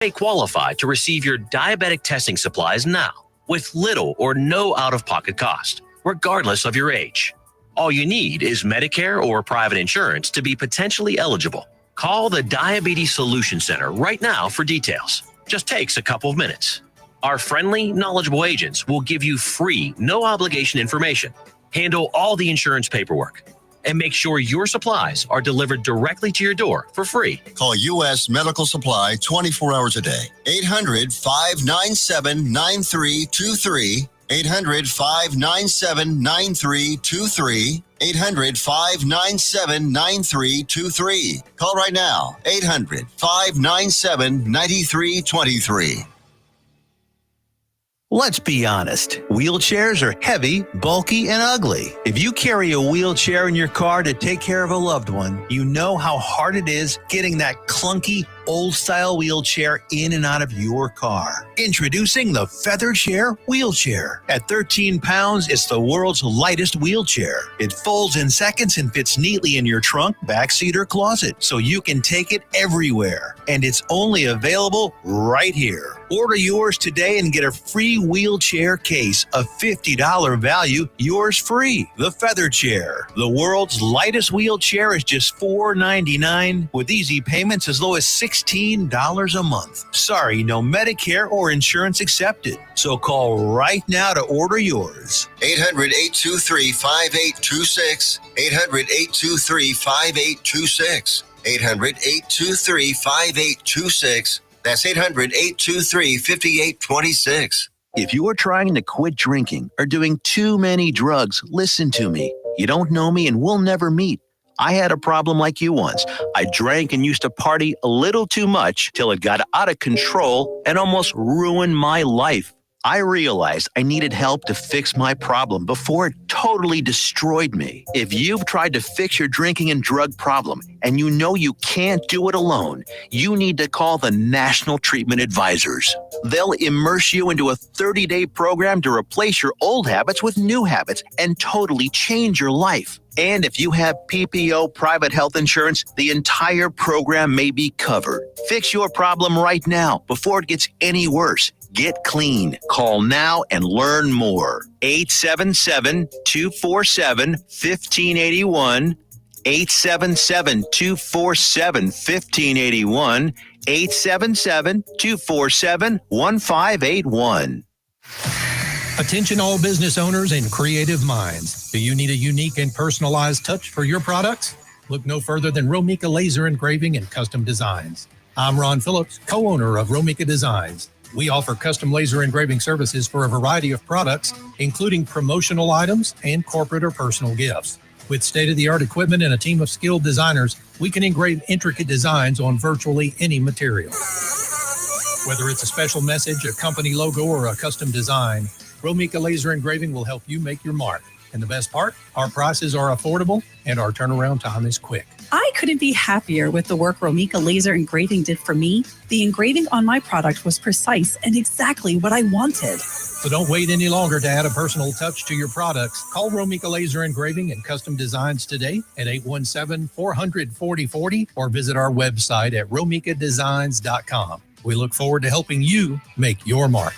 may qualify to receive your diabetic testing supplies now with little or no out-of-pocket cost, regardless of your age. All you need is Medicare or private insurance to be potentially eligible. Call the Diabetes Solution Center right now for details. Just takes a couple of minutes. Our friendly, knowledgeable agents will give you free, no-obligation information, handle all the insurance paperwork, and make sure your supplies are delivered directly to your door for free. Call U.S. Medical Supply 24 hours a day. 800-597-9323. 800-597-9323. 800-597-9323. Call right now. 800-597-9323. Let's be honest. Wheelchairs are heavy, bulky, and ugly. If you carry a wheelchair in your car to take care of a loved one, you know how hard it is getting that clunky, old-style wheelchair in and out of your car. Introducing the Feather Chair Wheelchair. At 13 pounds, it's the world's lightest wheelchair. It folds in seconds and fits neatly in your trunk, backseat, or closet, so you can take it everywhere. And it's only available right here. Order yours today and get a free wheelchair case, a $50 value, yours free. The Feather Chair. The world's lightest wheelchair is just $4.99 with easy payments as low as $16 a month. Sorry, no Medicare or insurance accepted. So call right now to order yours. 800-823-5826. 800-823-5826. 800-823-5826. That's 800-823-5826. If you are trying to quit drinking or doing too many drugs, listen to me. You don't know me and we'll never meet. I had a problem like you once. I drank and used to party a little too much till it got out of control and almost ruined my life. I realized I needed help to fix my problem before it totally destroyed me. If you've tried to fix your drinking and drug problem and you know you can't do it alone, you need to call the National Treatment Advisors. They'll immerse you into a 30-day program to replace your old habits with new habits and totally change your life. And if you have PPO private health insurance, the entire program may be covered. Fix your problem right now before it gets any worse. Get clean. Call now and learn more. 877-247-1581. 877-247-1581. 877-247-1581. Attention all business owners and creative minds. Do you need a unique and personalized touch for your products? Look no further than Romika Laser Engraving and Custom Designs. I'm Ron Phillips, co-owner of Romika Designs. We offer custom laser engraving services for a variety of products, including promotional items and corporate or personal gifts. With state-of-the-art equipment and a team of skilled designers, we can engrave intricate designs on virtually any material. Whether it's a special message, a company logo, or a custom design, Romika Laser Engraving will help you make your mark. And the best part, our prices are affordable and our turnaround time is quick. I couldn't be happier with the work Romika Laser Engraving did for me. The engraving on my product was precise and exactly what I wanted. So don't wait any longer to add a personal touch to your products. Call Romika Laser Engraving and Custom Designs today at 817-400-4040 or visit our website at romikadesigns.com. We look forward to helping you make your mark.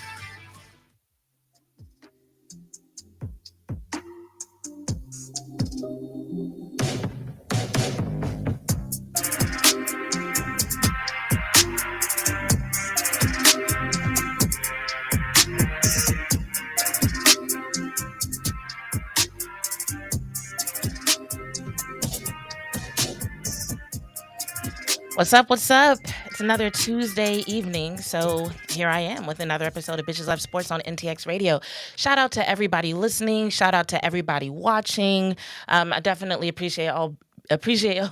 What's up? What's up? It's another Tuesday evening, so here I am with another episode of Bitches Love Sports on NTX Radio. Shout out to everybody listening. Shout out to everybody watching. I definitely appreciate y'all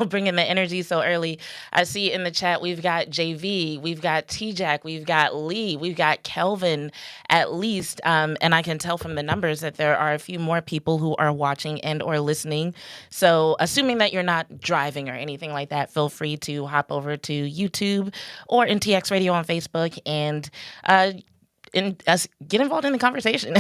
bringing the energy so early. I see in the chat we've got JV, we've got T-Jack, we've got Lee, we've got Kelvin at least, and I can tell from the numbers that there are a few more people who are watching and or listening. So assuming that you're not driving or anything like that, feel free to hop over to YouTube or NTX Radio on Facebook and get involved in the conversation.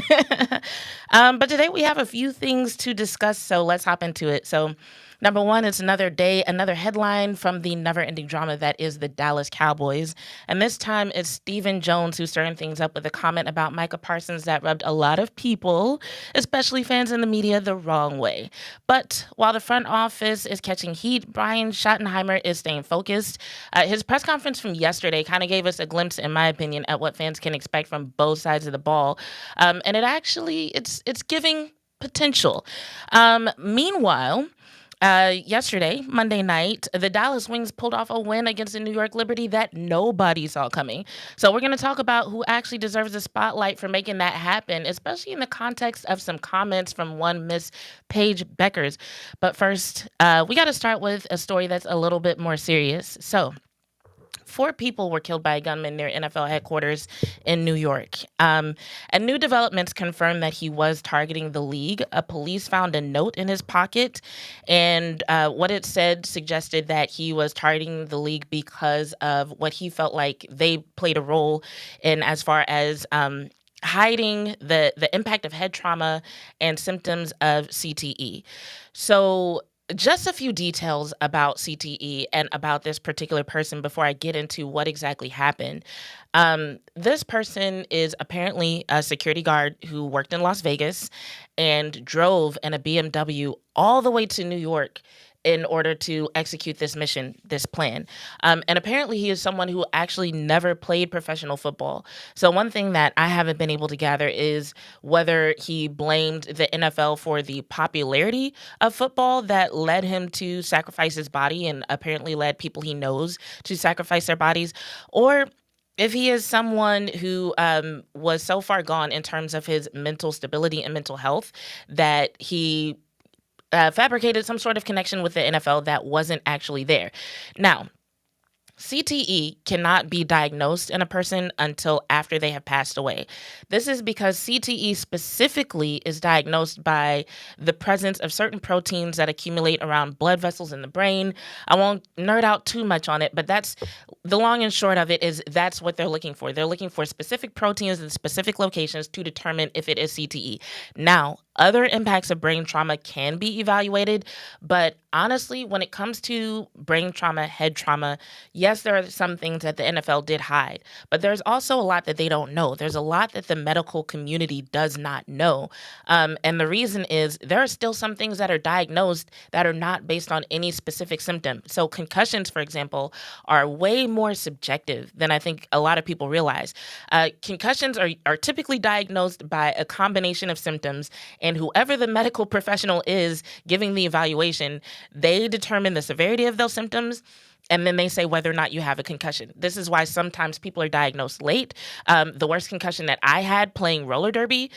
But today we have a few things to discuss, so let's hop into it. So Number one, it's another day, another headline from the never-ending drama that is the Dallas Cowboys. And this time it's Stephen Jones who's stirring things up with a comment about Micah Parsons that rubbed a lot of people, especially fans in the media, the wrong way. But while the front office is catching heat, Brian Schottenheimer is staying focused. His press conference from yesterday kind of gave us a glimpse, in my opinion, at what fans can expect from both sides of the ball. And it's giving potential. Meanwhile, yesterday, Monday night, the Dallas Wings pulled off a win against the New York Liberty that nobody saw coming. So we're going to talk about who actually deserves the spotlight for making that happen, especially in the context of some comments from one Miss Paige Beckers. But first, we got to start with a story that's a little bit more serious. So 4 people were killed by a gunman near NFL headquarters in New York. And new developments confirm that he was targeting the league. Police found a note in his pocket, and what it said suggested that he was targeting the league because of what he felt like they played a role in as far as hiding the impact of head trauma and symptoms of CTE. So just a few details about CTE and about this particular person before I get into what exactly happened. This person is apparently a security guard who worked in Las Vegas and drove in a BMW all the way to New York in order to execute this mission, this plan. And apparently he is someone who actually never played professional football. So one thing that I haven't been able to gather is whether he blamed the NFL for the popularity of football that led him to sacrifice his body and apparently led people he knows to sacrifice their bodies, or if he is someone who was so far gone in terms of his mental stability and mental health that he fabricated some sort of connection with the NFL that wasn't actually there. Now, CTE cannot be diagnosed in a person until after they have passed away. This is because CTE specifically is diagnosed by the presence of certain proteins that accumulate around blood vessels in the brain. I won't nerd out too much on it, but that's the long and short of it is that's what they're looking for. They're looking for specific proteins in specific locations to determine if it is CTE. Now, other impacts of brain trauma can be evaluated, but honestly, when it comes to brain trauma, head trauma, yes, there are some things that the NFL did hide, but there's also a lot that they don't know. There's a lot that the medical community does not know. And the reason is there are still some things that are diagnosed that are not based on any specific symptom. So concussions, for example, are way more subjective than I think a lot of people realize. Concussions are typically diagnosed by a combination of symptoms, and whoever the medical professional is giving the evaluation, they determine the severity of those symptoms, and then they say whether or not you have a concussion. This is why sometimes people are diagnosed late. The worst concussion that I had playing roller derby,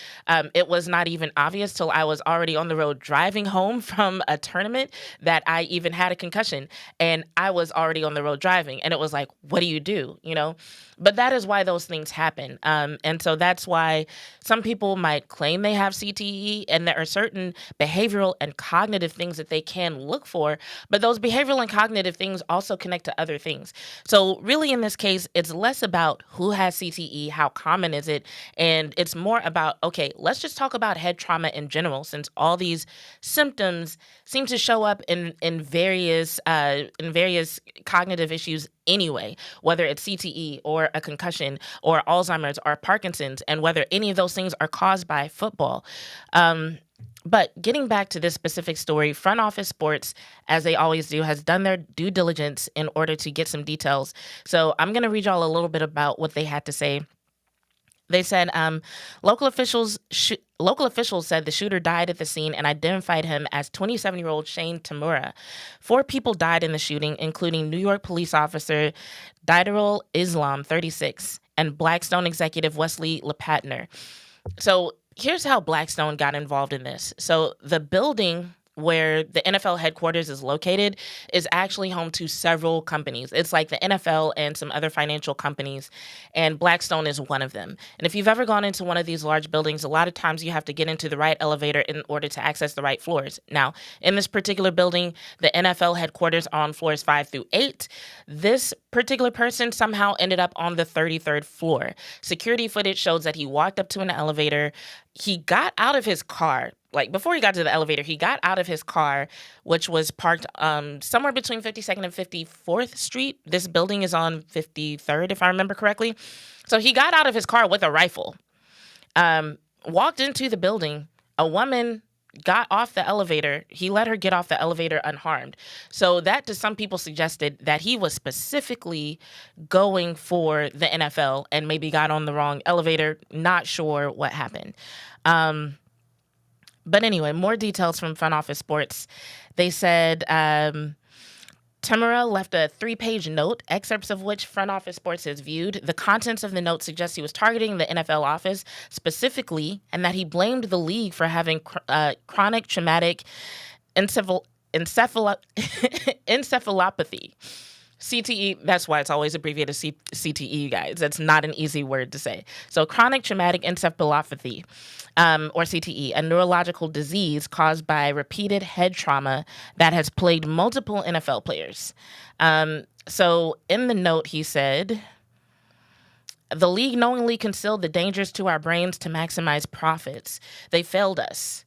it was not even obvious till I was already on the road driving home from a tournament that I even had a concussion. And I was already on the road driving. And it was like, what do you do? You know? But that is why those things happen. And so that's why some people might claim they have CTE, and there are certain behavioral and cognitive things that they can look for. But those behavioral and cognitive things also connect to other things. So really in this case, it's less about who has CTE, how common is it, and it's more about, okay, let's just talk about head trauma in general, since all these symptoms seem to show up in various cognitive issues anyway, whether it's CTE or a concussion or Alzheimer's or Parkinson's, and whether any of those things are caused by football. But getting back to this specific story, Front Office Sports, as they always do, has done their due diligence in order to get some details. So I'm going to read y'all a little bit about what they had to say. They said local officials said the shooter died at the scene and identified him as 27-year-old Shane Tamura. 4 people died in the shooting, including New York police officer Diderol Islam, 36, and Blackstone executive Wesley LePatner. So here's how Blackstone got involved in this. So the building where the NFL headquarters is located is actually home to several companies. It's like the NFL and some other financial companies, and Blackstone is one of them. And if you've ever gone into one of these large buildings, a lot of times you have to get into the right elevator in order to access the right floors. Now, in this particular building, the NFL headquarters are on floors 5 through 8. This particular person somehow ended up on the 33rd floor. Security footage shows that he walked up to an elevator. He got out of his car like before he got to the elevator, he got out of his car, which was parked somewhere between 52nd and 54th Street. This building is on 53rd, if I remember correctly. So he got out of his car with a rifle, walked into the building. A woman got off the elevator. He let her get off the elevator unharmed. So that to some people suggested that he was specifically going for the NFL and maybe got on the wrong elevator. Not sure what happened. But anyway, more details from Front Office Sports. They said Tamura left a 3-page note, excerpts of which Front Office Sports has viewed. The contents of the note suggest he was targeting the NFL office specifically, and that he blamed the league for having chronic traumatic encephalopathy. CTE, that's why it's always abbreviated CTE, you guys. That's not an easy word to say. So chronic traumatic encephalopathy, or CTE, a neurological disease caused by repeated head trauma that has plagued multiple NFL players. So in the note, he said, the league knowingly concealed the dangers to our brains to maximize profits. They failed us.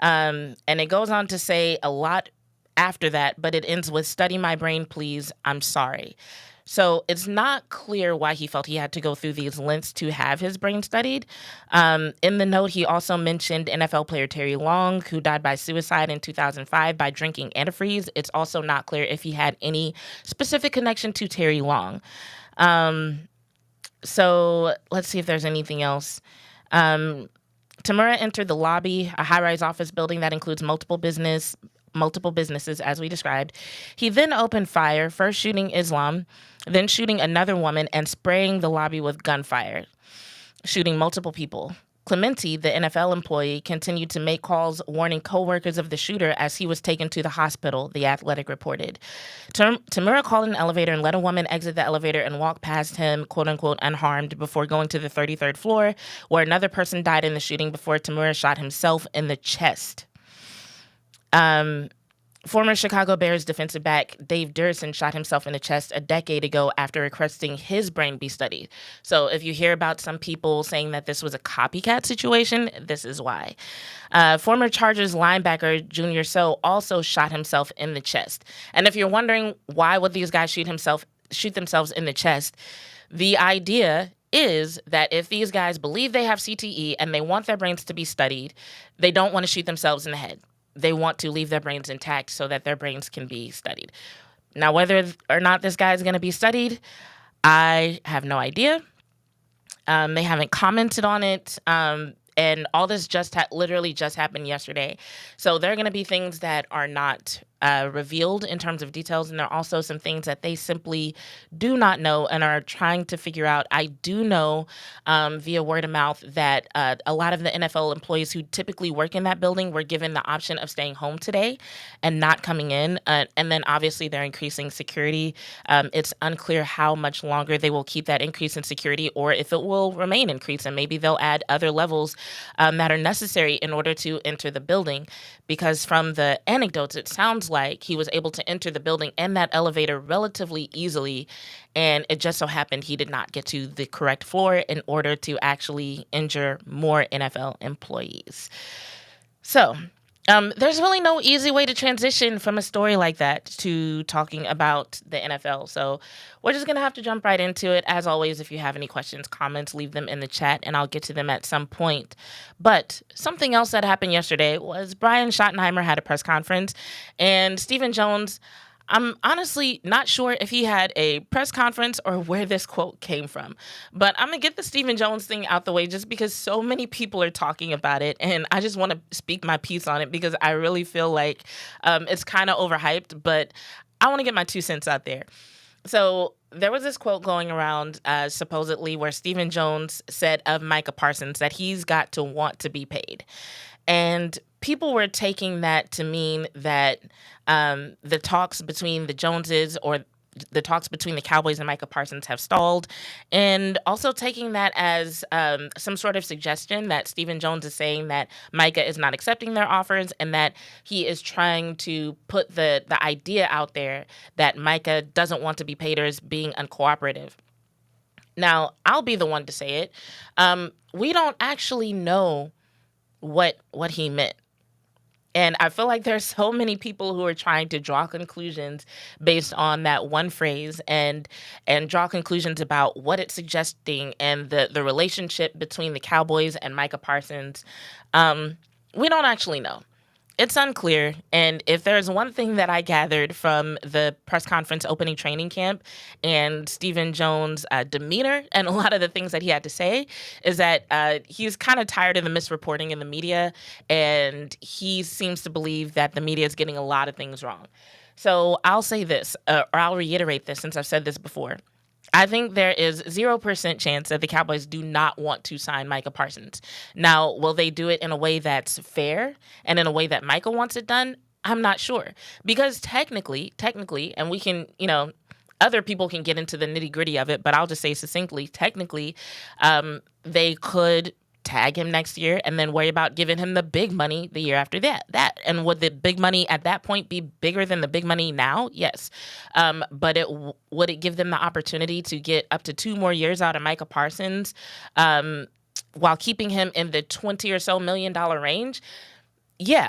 And it goes on to say a lot after that, but it ends with, study my brain, please. I'm sorry. So it's not clear why he felt he had to go through these lengths to have his brain studied. In the note, he also mentioned NFL player Terry Long, who died by suicide in 2005 by drinking antifreeze. It's also not clear if he had any specific connection to Terry Long. So let's see if there's anything else. Tamura entered the lobby, a high-rise office building that includes multiple businesses, as we described. He then opened fire, first shooting Islam, then shooting another woman and spraying the lobby with gunfire, shooting multiple people. Clementi, the NFL employee, continued to make calls warning coworkers of the shooter as he was taken to the hospital, The Athletic reported. Tamura called an elevator and let a woman exit the elevator and walk past him, quote-unquote, unharmed, before going to the 33rd floor, where another person died in the shooting before Tamura shot himself in the chest. Former Chicago Bears defensive back Dave Durson shot himself in the chest a decade ago after requesting his brain be studied. So if you hear about some people saying that this was a copycat situation, this is why. Former Chargers linebacker Junior So also shot himself in the chest. And if you're wondering why would these guys shoot themselves in the chest, the idea is that if these guys believe they have CTE and they want their brains to be studied, they don't want to shoot themselves in the head. They want to leave their brains intact so that their brains can be studied. Now, whether or not this guy is going to be studied, I have no idea. They haven't commented on it. And all this literally just happened yesterday. So there are going to be things that are not revealed in terms of details. And there are also some things that they simply do not know and are trying to figure out. I do know via word of mouth that a lot of the NFL employees who typically work in that building were given the option of staying home today and not coming in. And then obviously they're increasing security. It's unclear how much longer they will keep that increase in security or if it will remain increased. And maybe they'll add other levels that are necessary in order to enter the building. Because from the anecdotes, it sounds like he was able to enter the building and that elevator relatively easily, and it just so happened he did not get to the correct floor in order to actually injure more NFL employees. So there's really no easy way to transition from a story like that to talking about the NFL. So we're just going to have to jump right into it. As always, if you have any questions, comments, leave them in the chat, and I'll get to them at some point. But something else that happened yesterday was Brian Schottenheimer had a press conference, and Stephen Jones, I'm honestly not sure if he had a press conference or where this quote came from. But I'm going to get the Stephen Jones thing out the way just because so many people are talking about it. And I just want to speak my piece on it because I really feel like it's kind of overhyped. But I want to get my 2 cents out there. So there was this quote going around supposedly where Stephen Jones said of Micah Parsons that he's got to want to be paid. And people were taking that to mean that the talks between the Joneses or the talks between the Cowboys and Micah Parsons have stalled, and also taking that as some sort of suggestion that Stephen Jones is saying that Micah is not accepting their offers and that he is trying to put the idea out there that Micah doesn't want to be paid or is being uncooperative. Now, I'll be the one to say it. We don't actually know what he meant. And I feel like there's so many people who are trying to draw conclusions based on that one phrase and draw conclusions about what it's suggesting and the relationship between the Cowboys and Micah Parsons. We don't actually know. It's unclear. And if there's one thing that I gathered from the press conference opening training camp and Stephen Jones' demeanor and a lot of the things that he had to say is that he's kind of tired of the misreporting in the media. And he seems to believe that the media is getting a lot of things wrong. So I'll say this, or I'll reiterate this since I've said this before. I think there is 0% chance that the Cowboys do not want to sign Micah Parsons. Now, will they do it in a way that's fair and in a way that Micah wants it done? I'm not sure. Because technically, and we can, other people can get into the nitty-gritty of it, but I'll just say succinctly, technically, they could tag him next year and then worry about giving him the big money the year after that. And would the big money at that point be bigger than the big money now? Yes. But would it give them the opportunity to get up to 2 more years out of Micah Parsons while keeping him in the $20 or so million range? Yeah.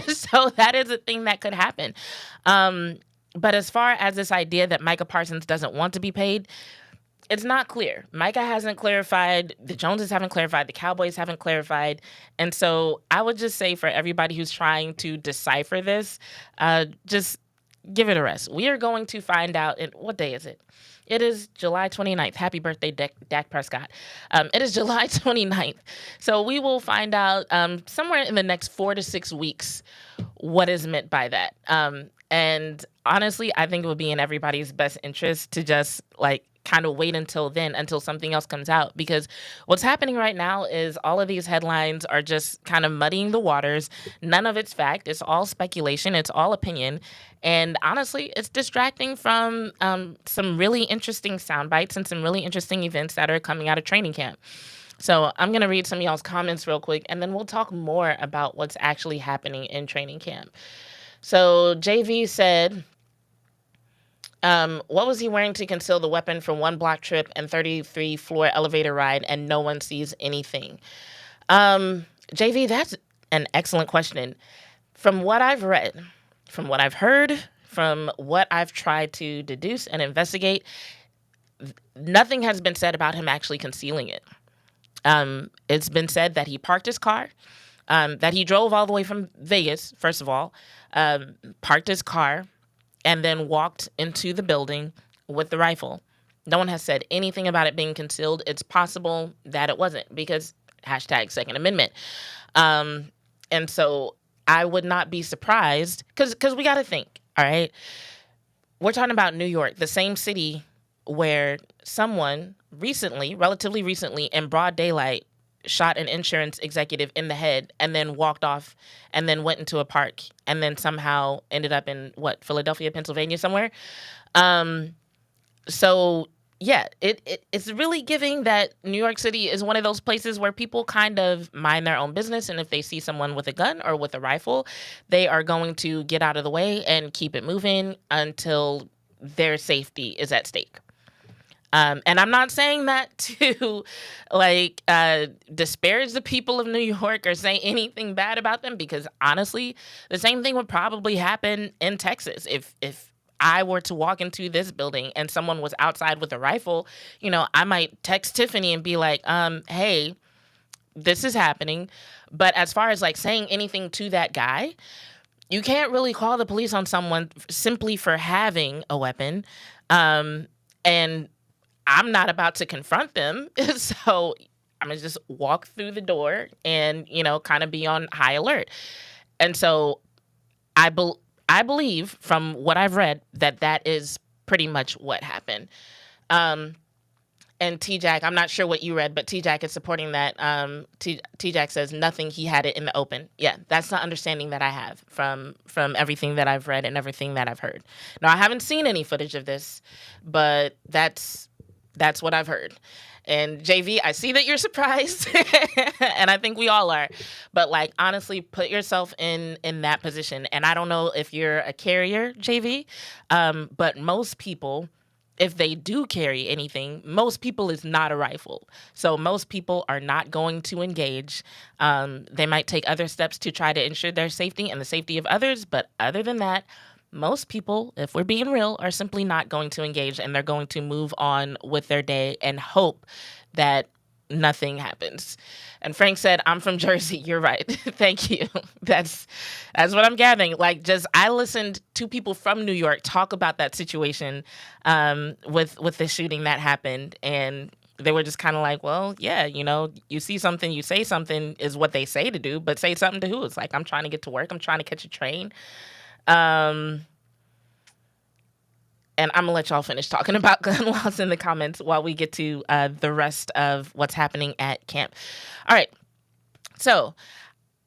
So that is a thing that could happen. But as far as this idea that Micah Parsons doesn't want to be paid, it's not clear. Micah hasn't clarified. The Joneses haven't clarified. The Cowboys haven't clarified. And so I would just say for everybody who's trying to decipher this, just give it a rest. We are going to find out. What day is it? It is July 29th. Happy birthday, Dak Prescott. It is July 29th. So we will find out somewhere in the next 4 to 6 weeks what is meant by that. And honestly, I think it would be in everybody's best interest to just kind of wait until something else comes out, because what's happening right now is all of these headlines are just kind of muddying the waters. None of it's fact. It's all speculation. It's all opinion. And honestly, it's distracting from some really interesting sound bites and some really interesting events that are coming out of training camp. So I'm going to read some of y'all's comments real quick, and then we'll talk more about what's actually happening in training camp. So JV said, what was he wearing to conceal the weapon from 1 block trip and 33-floor elevator ride and no one sees anything? JV, that's an excellent question. From what I've read, from what I've heard, from what I've tried to deduce and investigate, nothing has been said about him actually concealing it. It's been said that he parked his car, that he drove all the way from Vegas, first of all, parked his car, and then walked into the building with the rifle. No one has said anything about it being concealed. It's possible that it wasn't, because #Second Amendment. And so I would not be surprised, because we got to think, all right? We're talking about New York, the same city where someone relatively recently, in broad daylight, shot an insurance executive in the head and then walked off and then went into a park and then somehow ended up in Philadelphia, Pennsylvania somewhere. So yeah, it's really giving that New York City is one of those places where people kind of mind their own business. And if they see someone with a gun or with a rifle, they are going to get out of the way and keep it moving until their safety is at stake. And I'm not saying that to disparage the people of New York or say anything bad about them, because honestly, the same thing would probably happen in Texas. If I were to walk into this building and someone was outside with a rifle, I might text Tiffany and be like, hey, this is happening. But as far as saying anything to that guy, you can't really call the police on someone simply for having a weapon. And I'm not about to confront them. So I'm going to just walk through the door and, kind of be on high alert. And so I believe from what I've read that is pretty much what happened. And T-Jack, I'm not sure what you read, but T-Jack is supporting that. T-Jack says nothing, he had it in the open. Yeah, that's the understanding that I have from everything that I've read and everything that I've heard. Now, I haven't seen any footage of this, but that's what I've heard. And JV, I see that you're surprised, and I think we all are. But honestly, put yourself in that position. And I don't know if you're a carrier, JV, but most people if they do carry anything, most people is not a rifle. So most people are not going to engage. They might take other steps to try to ensure their safety and the safety of others. But other than that, most people, if we're being real, are simply not going to engage, and they're going to move on with their day and hope that nothing happens. And Frank said, I'm from Jersey. You're right. Thank you. That's what I'm gathering. Like, just I listened to people from New York talk about that situation with the shooting that happened, and they were just kind of like, well, yeah, you see something, you say something is what they say to do, but say something to who? It's like, I'm trying to get to work. I'm trying to catch a train. And I'm going to let y'all finish talking about gun laws in the comments while we get to the rest of what's happening at camp. All right. So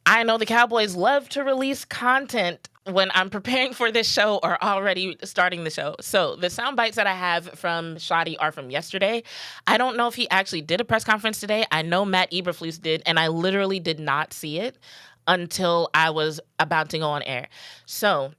I know the Cowboys love to release content when I'm preparing for this show or already starting the show. So the sound bites that I have from Schotty are from yesterday. I don't know if he actually did a press conference today. I know Matt Eberflus did, and I literally did not see it until I was about to go on air. So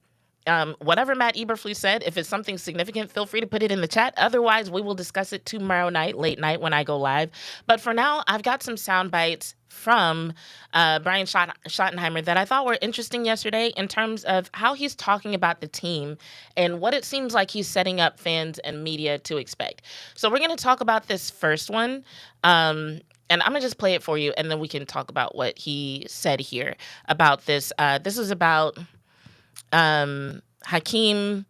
whatever Matt Eberflus said, if it's something significant, feel free to put it in the chat. Otherwise, we will discuss it tomorrow night, late night, when I go live. But for now, I've got some sound bites from Brian Schottenheimer that I thought were interesting yesterday in terms of how he's talking about the team and what it seems like he's setting up fans and media to expect. So we're going to talk about this first one. And I'm going to just play it for you, and then we can talk about what he said here about this. This is about Hakeem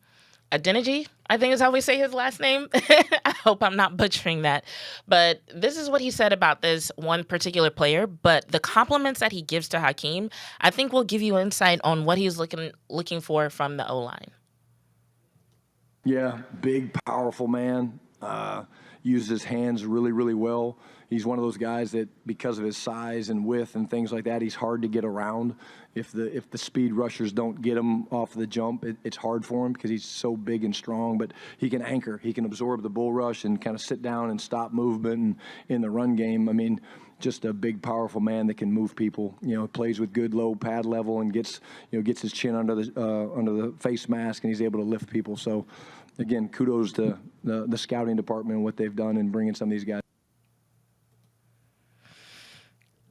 Adeniji, I think is how we say his last name. I hope I'm not butchering that. But this is what he said about this one particular player. But the compliments that he gives to Hakeem, I think will give you insight on what he's looking for from the O-line. Yeah, big, powerful man. Uses his hands really, really well. He's one of those guys that, because of his size and width and things like that, he's hard to get around. If the speed rushers don't get him off the jump, it's hard for him because he's so big and strong. But he can anchor. He can absorb the bull rush and kind of sit down and stop movement. And in the run game, I mean, just a big, powerful man that can move people. Plays with good low pad level and gets his chin under the face mask, and he's able to lift people. So, again, kudos to the scouting department and what they've done in bringing some of these guys.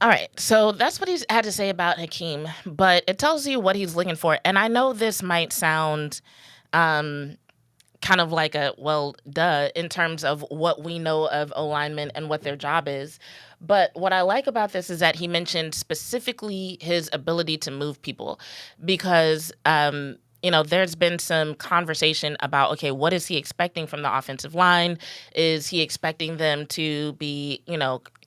All right, so that's what he's had to say about Hakeem, but it tells you what he's looking for. And I know this might sound kind of like a, well, duh, in terms of what we know of O-linemen and what their job is. But what I like about this is that he mentioned specifically his ability to move people because there's been some conversation about, okay, what is he expecting from the offensive line? Is he expecting them to be,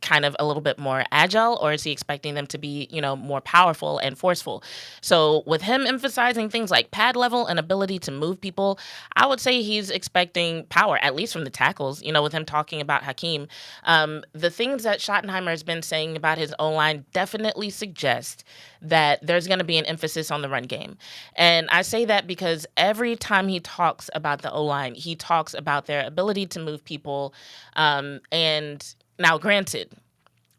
kind of a little bit more agile, or is he expecting them to be, more powerful and forceful? So with him emphasizing things like pad level and ability to move people, I would say he's expecting power, at least from the tackles, with him talking about Hakeem. The things that Schottenheimer has been saying about his O-line definitely suggest that there's going to be an emphasis on the run game. And I say that because every time he talks about the O-line, he talks about their ability to move people. And now, granted,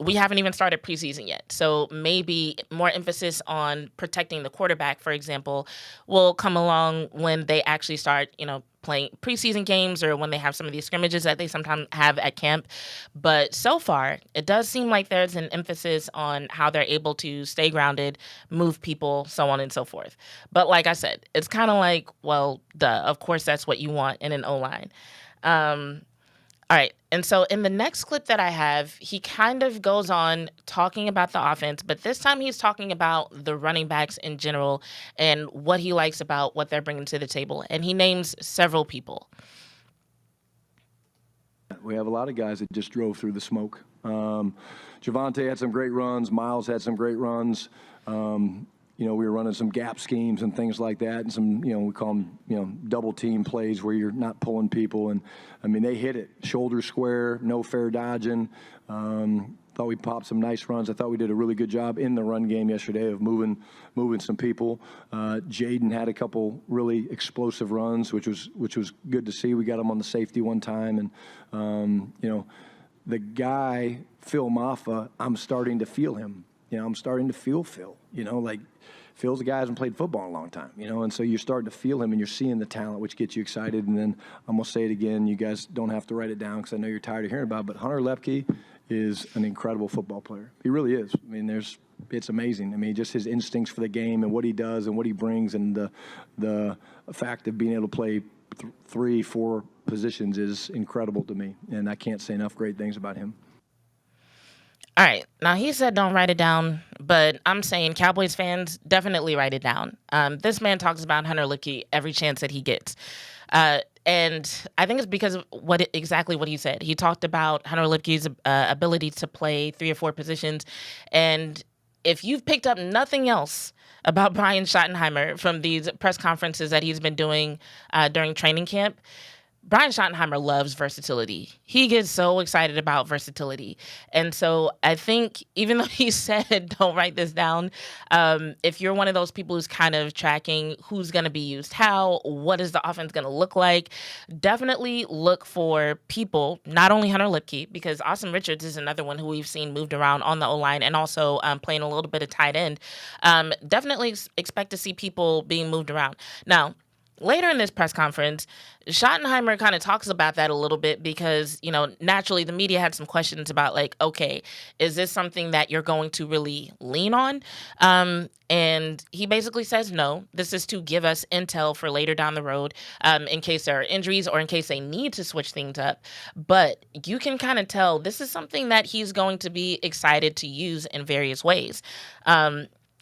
we haven't even started preseason yet. So maybe more emphasis on protecting the quarterback, for example, will come along when they actually start, playing preseason games or when they have some of these scrimmages that they sometimes have at camp. But so far, it does seem like there's an emphasis on how they're able to stay grounded, move people, so on and so forth. But like I said, it's kind of like, well, duh, of course that's what you want in an O-line. All right. And so in the next clip that I have, he kind of goes on talking about the offense, but this time he's talking about the running backs in general and what he likes about what they're bringing to the table. And he names several people. We have a lot of guys that just drove through the smoke. Javonte had some great runs. Miles had some great runs. We were running some gap schemes and things like that, and some, we call them, double team plays where you're not pulling people. And I mean, they hit it shoulder square, no fair dodging. Thought we popped some nice runs. I thought we did a really good job in the run game yesterday of moving some people. Jaden had a couple really explosive runs, which was good to see. We got him on the safety one time, and the guy Phil Maffa, I'm starting to feel him. I'm starting to feel Phil. Phil's a guy who hasn't played football in a long time, and so you're starting to feel him and you're seeing the talent, which gets you excited. And then I'm going to say it again. You guys don't have to write it down because I know you're tired of hearing about it, but Hunter Lepke is an incredible football player. He really is. I mean, it's amazing. I mean, just his instincts for the game and what he does and what he brings, and the fact of being able to play 3-4 positions is incredible to me, and I can't say enough great things about him. All right. Now, he said don't write it down, but I'm saying Cowboys fans, definitely write it down. This man talks about Hunter Lepke every chance that he gets. And I think it's because of exactly what he said. He talked about Hunter Lepke's ability to play 3 or 4 positions. And if you've picked up nothing else about Brian Schottenheimer from these press conferences that he's been doing during training camp, Brian Schottenheimer loves versatility. He gets so excited about versatility. And so I think even though he said, don't write this down, if you're one of those people who's kind of tracking who's going to be used how, what is the offense going to look like, definitely look for people, not only Hunter Lepke, because Austin Richards is another one who we've seen moved around on the O-line and also playing a little bit of tight end. Definitely expect to see people being moved around. Now, later in this press conference, Schottenheimer kind of talks about that a little bit because, naturally the media had some questions about okay, is this something that you're going to really lean on? And he basically says, no, this is to give us intel for later down the road in case there are injuries or in case they need to switch things up. But you can kind of tell this is something that he's going to be excited to use in various ways.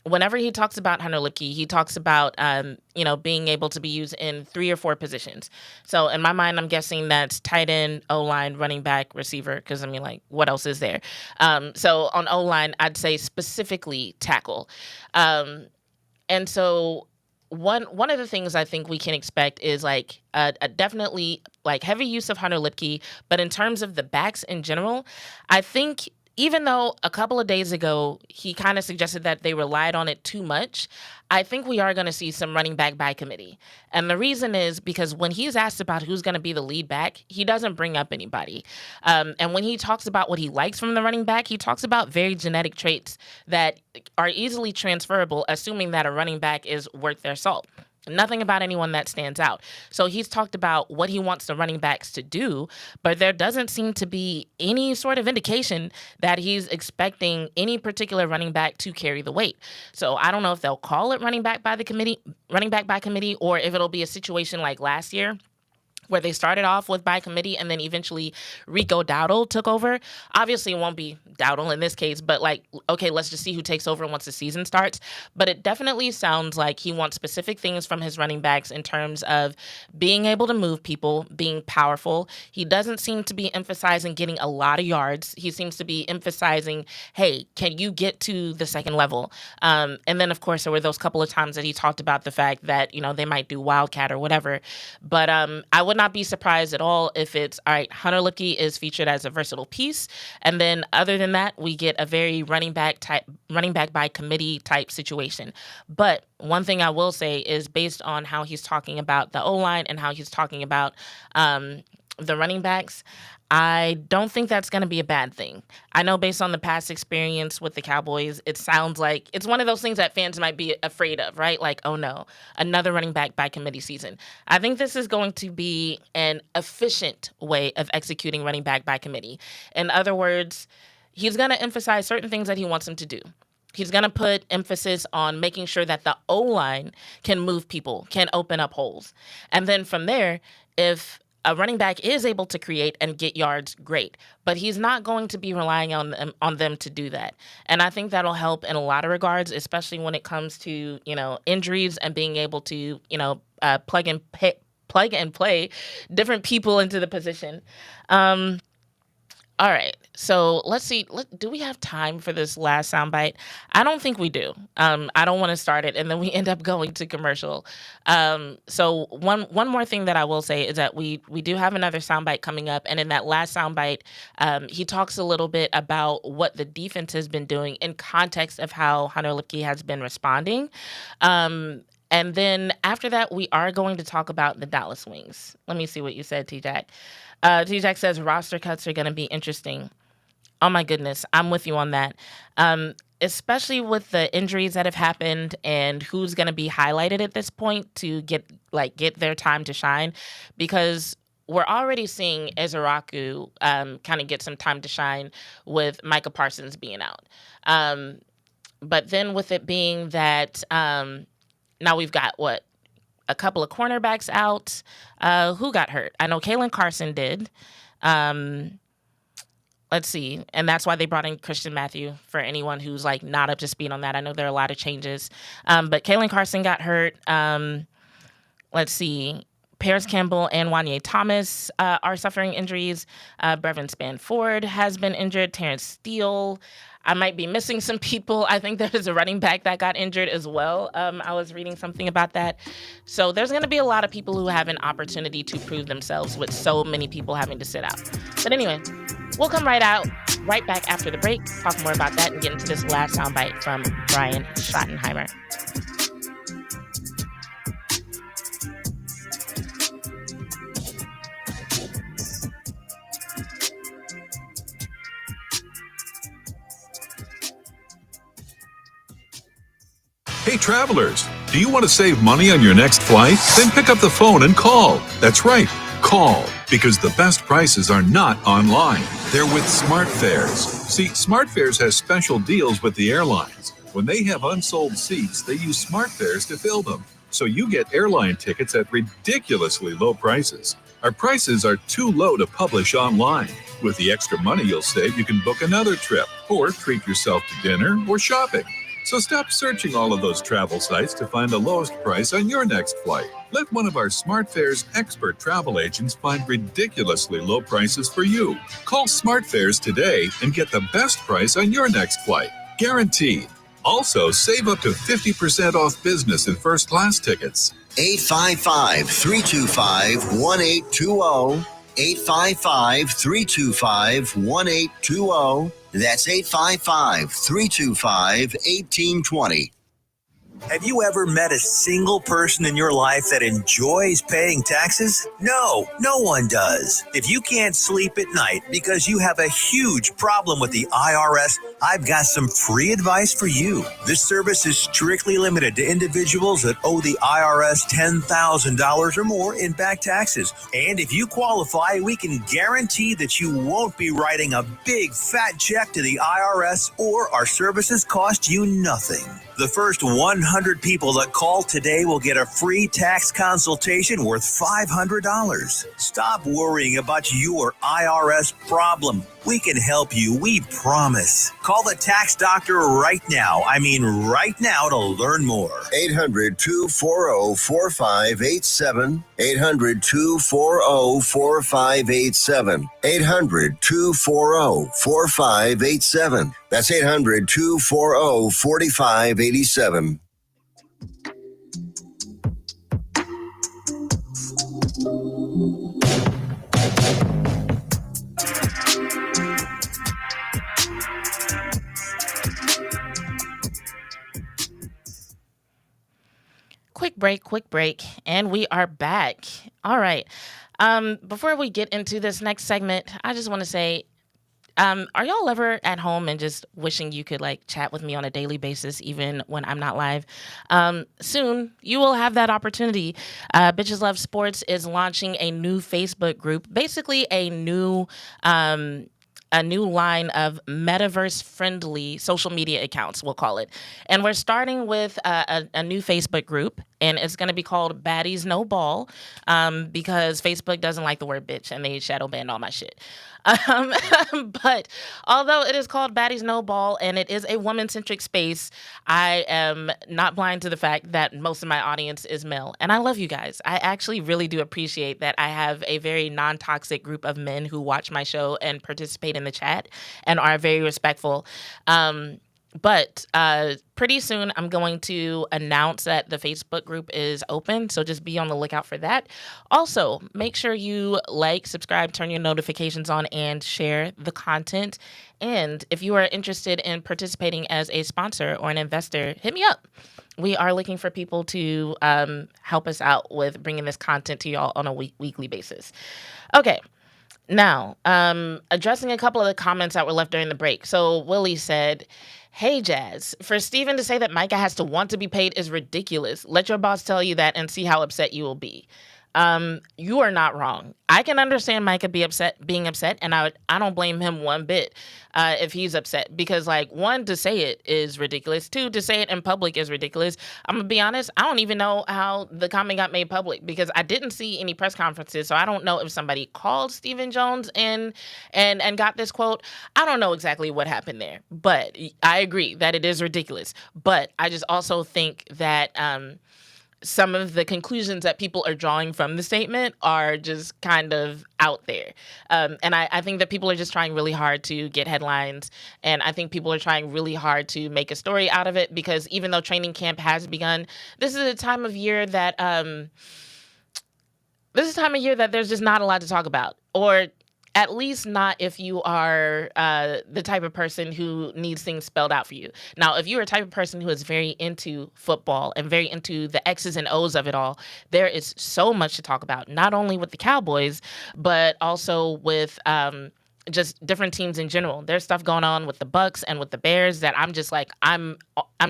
Whenever he talks about Hunter Lepke, he talks about, being able to be used in 3 or 4 positions. So in my mind, I'm guessing that's tight end, O-line, running back, receiver, because what else is there? So on O-line, I'd say specifically tackle. And so one of the things I think we can expect is a definitely heavy use of Hunter Lepke, but in terms of the backs in general, I think even though a couple of days ago he kind of suggested that they relied on it too much, I think we are going to see some running back by committee. And the reason is because when he's asked about who's going to be the lead back, he doesn't bring up anybody. And when he talks about what he likes from the running back, he talks about very genetic traits that are easily transferable, assuming that a running back is worth their salt. Nothing about anyone that stands out. So he's talked about what he wants the running backs to do, but there doesn't seem to be any sort of indication that he's expecting any particular running back to carry the weight. So I don't know if they'll call it running back by committee, or if it'll be a situation like last year where they started off with by committee and then eventually Rico Dowdle took over. Obviously, it won't be Dowdle in this case, but okay, let's just see who takes over once the season starts. But it definitely sounds like he wants specific things from his running backs in terms of being able to move people, being powerful. He doesn't seem to be emphasizing getting a lot of yards. He seems to be emphasizing, hey, can you get to the second level? And then, of course, there were those couple of times that he talked about the fact that, they might do Wildcat or whatever. But I would not be surprised at all if it's, all right, Hunter Lepke is featured as a versatile piece. And then other than that, we get a very running back by committee type situation. But one thing I will say is based on how he's talking about the O-line and how he's talking about the running backs, I don't think that's going to be a bad thing. I know based on the past experience with the Cowboys, it sounds like it's one of those things that fans might be afraid of, right? Oh no, another running back by committee season. I think this is going to be an efficient way of executing running back by committee. In other words, he's going to emphasize certain things that he wants them to do. He's going to put emphasis on making sure that the O-line can move people, can open up holes. And then from there, if a running back is able to create and get yards, great. But he's not going to be relying on them to do that. And I think that'll help in a lot of regards, especially when it comes to, injuries and being able to, plug and play different people into the position. All right, so let's see. Do we have time for this last soundbite? I don't think we do. I don't want to start it, and then we end up going to commercial. So one more thing that I will say is that we do have another soundbite coming up, and in that last soundbite, he talks a little bit about what the defense has been doing in context of how Hunter Lepke has been responding. And then after that, we are going to talk about the Dallas Wings. Let me see what you said, T-Jack. T-Jack says roster cuts are going to be interesting. Oh, my goodness. I'm with you on that. especially with the injuries that have happened and who's going to be highlighted at this point to get their time to shine, because we're already seeing Ezeraku kind of get some time to shine with Micah Parsons being out. But then with it being that now we've got a couple of cornerbacks out. Who got hurt? I know Kalen Carson did. Let's see. And that's why they brought in Christian Matthew, for anyone who's like not up to speed on that. I know there are a lot of changes. But Kalen Carson got hurt. Let's see. Paris Campbell and Wanye Thomas are suffering injuries. Brevin Spanford has been injured. Terrence Steele. I might be missing some people. I think there's a running back that got injured as well. I was reading something about that. So there's going to be a lot of people who have an opportunity to prove themselves with so many people having to sit out. But anyway, we'll come right back after the break, talk more about that and get into this last soundbite from Brian Schottenheimer. Hey travelers, do you want to save money on your next flight? Then pick up the phone and call. That's right, call, because the best prices are not online. They're with SmartFares. See, SmartFares has special deals with the airlines. When they have unsold seats, they use SmartFares to fill them. So you get airline tickets at ridiculously low prices. Our prices are too low to publish online. With the extra money you'll save, you can book another trip or treat yourself to dinner or shopping. So stop searching all of those travel sites to find the lowest price on your next flight. Let one of our SmartFares expert travel agents find ridiculously low prices for you. Call SmartFares today and get the best price on your next flight. Guaranteed. Also, save up to 50% off business and first class tickets. 855-325-1820. 855-325-1820. That's 855-325-1820. Have you ever met a single person in your life that enjoys paying taxes? No one does. If you can't sleep at night because you have a huge problem with the IRS, I've got some free advice for you. This service is strictly limited to individuals that owe the IRS $10,000 or more in back taxes. And if you qualify, we can guarantee that you won't be writing a big fat check to the IRS, or our services cost you nothing. The first 100 people that call today will get a free tax consultation worth $500. Stop worrying about your IRS problem. We can help you, we promise. Call the tax doctor right now. I mean right now, to learn more. 800-240-4587. 800-240-4587. 800-240-4587. That's 800-240-4587. Quick break, and we are back. All right. Before we get into this next segment, I just want to say, are y'all ever at home and just wishing you could like chat with me on a daily basis, even when I'm not live? Soon you will have that opportunity. Bitches Love Sports is launching a new Facebook group, basically a new line of metaverse-friendly social media accounts, we'll call it. And we're starting with a new Facebook group, and it's going to be called Baddies No Ball, because Facebook doesn't like the word bitch, and they shadow banned all my shit. But although it is called Baddies No Ball, and it is a woman-centric space, I am not blind to the fact that most of my audience is male. And I love you guys. I actually really do appreciate that I have a very non-toxic group of men who watch my show and participate in the chat and are very respectful. But pretty soon I'm going to announce that the Facebook group is open, so just be on the lookout for that. Also, make sure you like, subscribe, turn your notifications on, and share the content. And if you are interested in participating as a sponsor or an investor, hit me up. We are looking for people to help us out with bringing this content to y'all on a weekly basis. Okay. Now, addressing a couple of the comments that were left during the break. So Willie said, "Hey, Jazz, for Steven to say that Micah has to want to be paid is ridiculous. Let your boss tell you that and see how upset you will be." You are not wrong. I can understand Micah being upset, and I don't blame him one bit if he's upset, because, like, one, to say it is ridiculous. Two, to say it in public is ridiculous. I'm gonna be honest, I don't even know how the comment got made public, because I didn't see any press conferences, so I don't know if somebody called Stephen Jones and got this quote. I don't know exactly what happened there, but I agree that it is ridiculous. But I just also think that some of the conclusions that people are drawing from the statement are just kind of out there. And I think that people are just trying really hard to get headlines. And I think people are trying really hard to make a story out of it, because even though training camp has begun, this is a time of year that there's just not a lot to talk about. Or at least not if you are the type of person who needs things spelled out for you. Now, if you're a type of person who is very into football and very into the X's and O's of it all, there is so much to talk about, not only with the Cowboys, but also with just different teams in general. There's stuff going on with the Bucks and with the Bears that I'm just like, I'm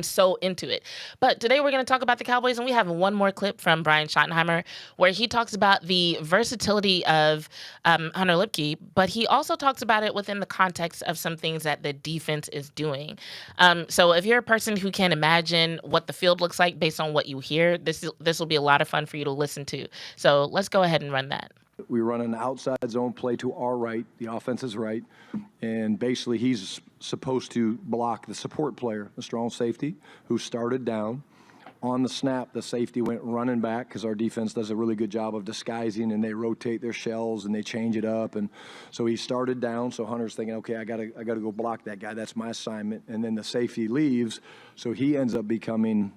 so into it. But today we're going to talk about the Cowboys, and we have one more clip from Brian Schottenheimer where he talks about the versatility of Hunter Lipke, but he also talks about it within the context of some things that the defense is doing. So if you're a person who can imagine what the field looks like based on what you hear, this will be a lot of fun for you to listen to. So let's go ahead and run that. We run an outside zone play to our right, the offense's right, and basically he's supposed to block the support player, the strong safety, who started down. On the snap, the safety went running back, because our defense does a really good job of disguising, and they rotate their shells and they change it up. And so he started down, so Hunter's thinking, okay, I gotta go block that guy. That's my assignment. And then the safety leaves, so he ends up becoming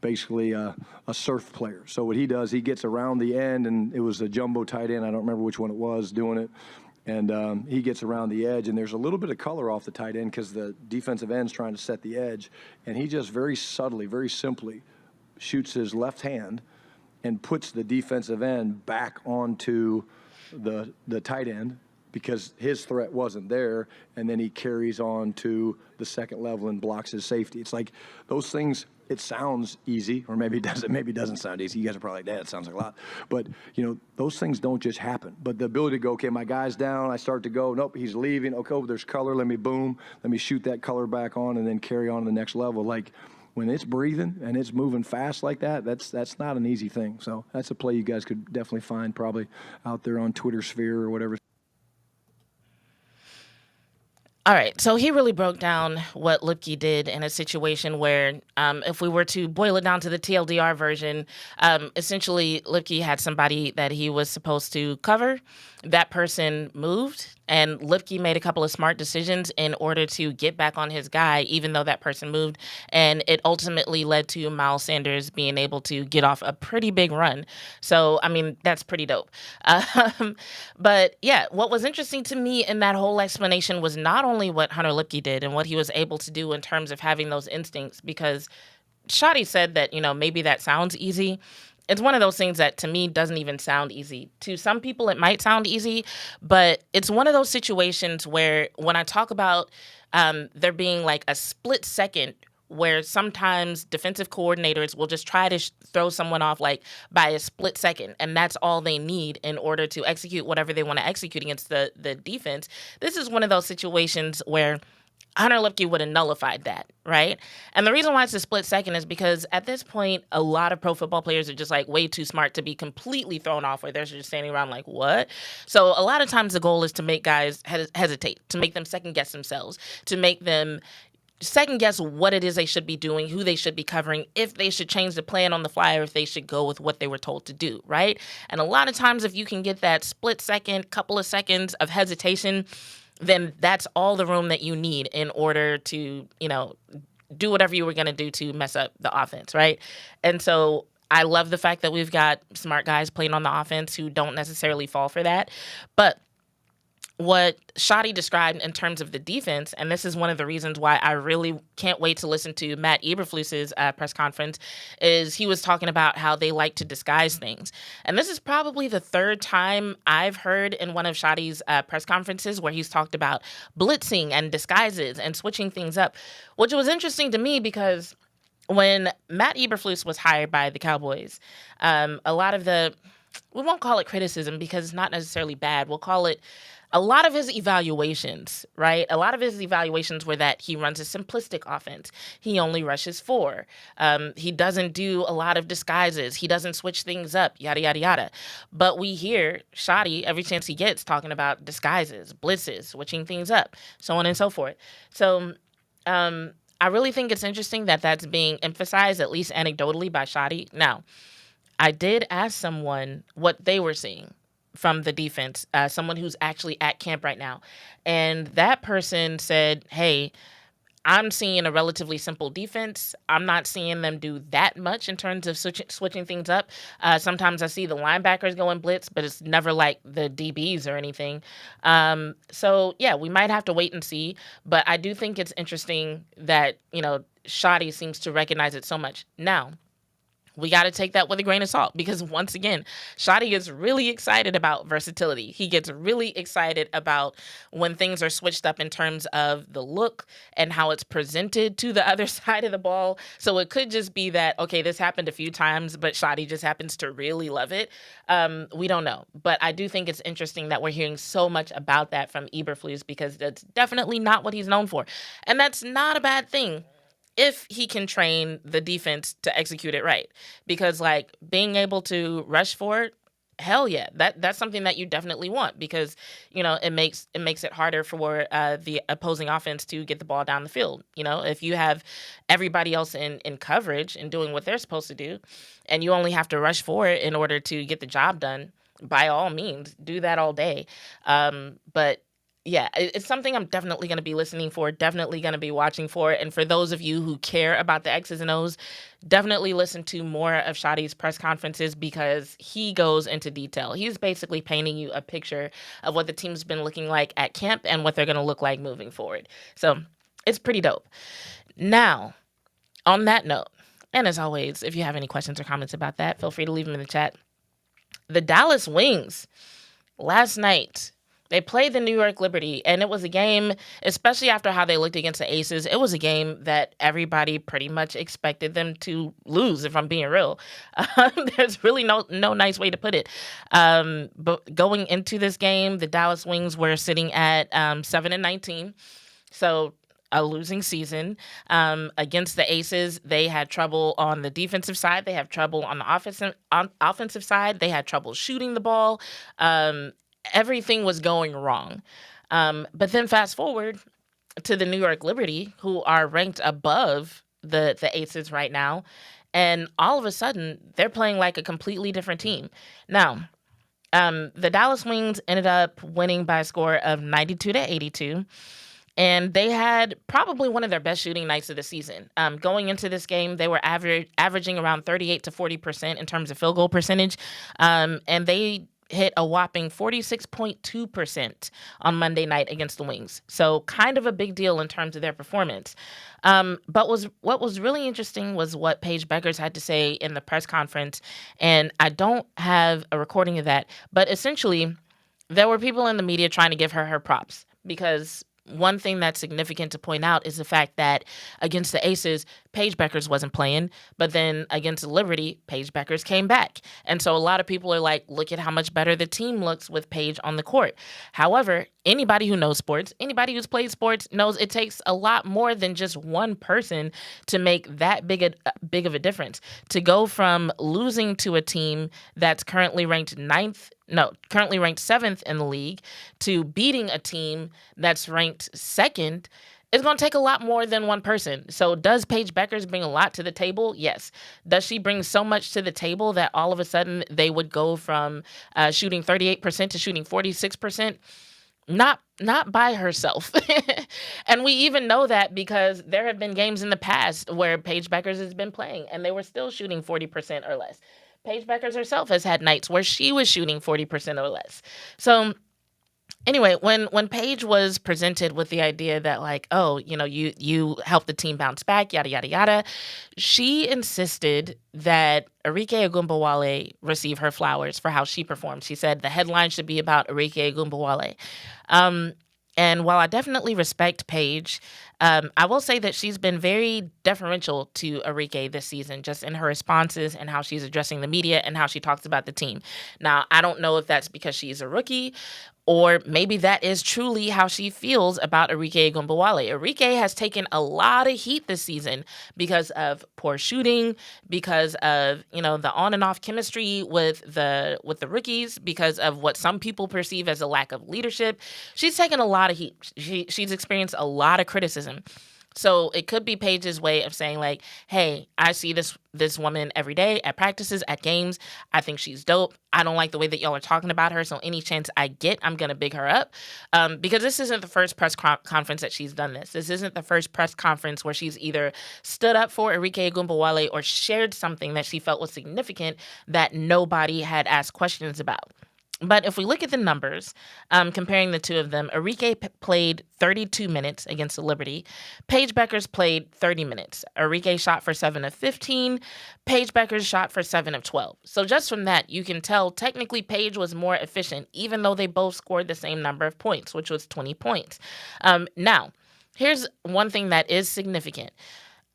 basically a surf player. So what he does, he gets around the end, and it was a jumbo tight end. I don't remember which one it was doing it. And he gets around the edge, and there's a little bit of color off the tight end because the defensive end's trying to set the edge. And he just very subtly, very simply shoots his left hand and puts the defensive end back onto the tight end, because his threat wasn't there, and then he carries on to the second level and blocks his safety. It's like those things, it sounds easy, or maybe it doesn't sound easy. You guys are probably like, it sounds like a lot. But, those things don't just happen. But the ability to go, okay, my guy's down, I start to go, nope, he's leaving, okay, there's color, let me shoot that color back on, and then carry on to the next level. Like, when it's breathing and it's moving fast like that, that's not an easy thing. So that's a play you guys could definitely find probably out there on Twitter sphere or whatever. All right, so he really broke down what Lipke did in a situation where, if we were to boil it down to the TLDR version, essentially Lipke had somebody that he was supposed to cover. That person moved, and Lipke made a couple of smart decisions in order to get back on his guy, even though that person moved. And it ultimately led to Miles Sanders being able to get off a pretty big run. So, I mean, that's pretty dope. But yeah, what was interesting to me in that whole explanation was not only what Hunter Lipke did and what he was able to do in terms of having those instincts, because Schotty said that, maybe that sounds easy. It's one of those things that to me doesn't even sound easy. To some people it might sound easy, but it's one of those situations where when I talk about there being like a split second where sometimes defensive coordinators will just try to throw someone off like by a split second, and that's all they need in order to execute whatever they want to execute against the defense. This is one of those situations where Hunter Lipke would have nullified that, right? And the reason why it's a split second is because at this point, a lot of pro football players are just like way too smart to be completely thrown off, where they're just standing around like, what? So a lot of times the goal is to make guys hesitate, to make them second guess themselves, to make them second guess what it is they should be doing, who they should be covering, if they should change the plan on the fly, or if they should go with what they were told to do, right? And a lot of times if you can get that split second, couple of seconds of hesitation, then that's all the room that you need in order to, do whatever you were going to do to mess up the offense, right? And so I love the fact that we've got smart guys playing on the offense who don't necessarily fall for that. But what Schotty described in terms of the defense, and this is one of the reasons why I really can't wait to listen to Matt Eberflus's press conference, is he was talking about how they like to disguise things. And this is probably the third time I've heard in one of Schotty's press conferences where he's talked about blitzing and disguises and switching things up, which was interesting to me because when Matt Eberflus was hired by the Cowboys, a lot of we won't call it criticism because it's not necessarily bad. We'll call it a lot of his evaluations, right? A lot of his evaluations were that he runs a simplistic offense. He only rushes 4. He doesn't do a lot of disguises. He doesn't switch things up, yada, yada, yada. But we hear Schotty every chance he gets talking about disguises, blitzes, switching things up, so on and so forth. So I really think it's interesting that that's being emphasized, at least anecdotally, by Schotty. Now, I did ask someone what they were seeing from the defense, someone who's actually at camp right now. And that person said, hey, I'm seeing a relatively simple defense. I'm not seeing them do that much in terms of switching things up. Sometimes I see the linebackers going blitz, but it's never like the DBs or anything. So, yeah, we might have to wait and see. But I do think it's interesting that, Schotty seems to recognize it so much. Now, we got to take that with a grain of salt because, once again, Schotty gets really excited about versatility. He gets really excited about when things are switched up in terms of the look and how it's presented to the other side of the ball. So it could just be that, okay, this happened a few times, but Schotty just happens to really love it. We don't know. But I do think it's interesting that we're hearing so much about that from Eberflus because that's definitely not what he's known for. And that's not a bad thing if he can train the defense to execute it right. Because, being able to rush for it, hell yeah, that's something that you definitely want because, it makes it harder for the opposing offense to get the ball down the field. If you have everybody else in coverage and doing what they're supposed to do, and you only have to rush for it in order to get the job done, by all means, do that all day. But yeah, it's something I'm definitely going to be listening for, definitely going to be watching for. And for those of you who care about the X's and O's, definitely listen to more of Schotty's press conferences because he goes into detail. He's basically painting you a picture of what the team's been looking like at camp and what they're going to look like moving forward. So it's pretty dope. Now, on that note, and as always, if you have any questions or comments about that, feel free to leave them in the chat. The Dallas Wings, last night, they played the New York Liberty, and it was a game, especially after how they looked against the Aces, it was a game that everybody pretty much expected them to lose, if I'm being real. There's really no nice way to put it. But going into this game, the Dallas Wings were sitting at 7-19, so a losing season. Against the Aces, they had trouble on the defensive side. They have trouble on the offensive side. They had trouble shooting the ball. Everything was going wrong. But then fast forward to the New York Liberty, who are ranked above the Aces right now, and all of a sudden, they're playing like a completely different team. Now, the Dallas Wings ended up winning by a score of 92-82, and they had probably one of their best shooting nights of the season. Going into this game, they were averaging around 38 to 40% in terms of field goal percentage, and they hit a whopping 46.2% on Monday night against the Wings. So kind of a big deal in terms of their performance. But what was really interesting was what Paige Beckers had to say in the press conference. And I don't have a recording of that. But essentially, there were people in the media trying to give her props because one thing that's significant to point out is the fact that against the Aces, Paige Beckers wasn't playing, but then against the Liberty, Paige Beckers came back. And so a lot of people are like, look at how much better the team looks with Paige on the court. However, anybody who knows sports, anybody who's played sports knows it takes a lot more than just one person to make that big of a difference. To go from losing to a team that's currently ranked currently ranked 7th in the league to beating a team that's ranked 2nd, it's going to take a lot more than one person. So does Paige Beckers bring a lot to the table? Yes. Does she bring so much to the table that all of a sudden they would go from shooting 38% to shooting 46%? Not by herself. And we even know that because there have been games in the past where Paige Beckers has been playing and they were still shooting 40% or less. Paige Beckers herself has had nights where she was shooting 40% or less. So Anyway, when Paige was presented with the idea that like, oh, you helped the team bounce back, yada yada yada, she insisted that Arike Ogunbowale receive her flowers for how she performed. She said the headline should be about Arike Ogunbowale. And while I definitely respect Paige, I will say that she's been very deferential to Arike this season, just in her responses and how she's addressing the media and how she talks about the team. Now, I don't know if that's because she's a rookie or maybe that is truly how she feels about Arike Ogunbowale. Arike has taken a lot of heat this season because of poor shooting, because of, the on and off chemistry with the rookies, because of what some people perceive as a lack of leadership. She's taken a lot of heat. She's experienced a lot of criticism. So it could be Paige's way of saying like, hey, I see this woman every day at practices, at games. I think she's dope. I don't like the way that y'all are talking about her. So any chance I get, I'm going to big her up. Because this isn't the first press conference that she's done this. This isn't the first press conference where she's either stood up for Arike Ogunbowale or shared something that she felt was significant that nobody had asked questions about. But if we look at the numbers, comparing the two of them, Arike played 32 minutes against the Liberty. Paige Beckers played 30 minutes. Arike shot for 7 of 15. Paige Beckers shot for 7 of 12. So just from that, you can tell technically Paige was more efficient, even though they both scored the same number of points, which was 20 points. Now, here's one thing that is significant.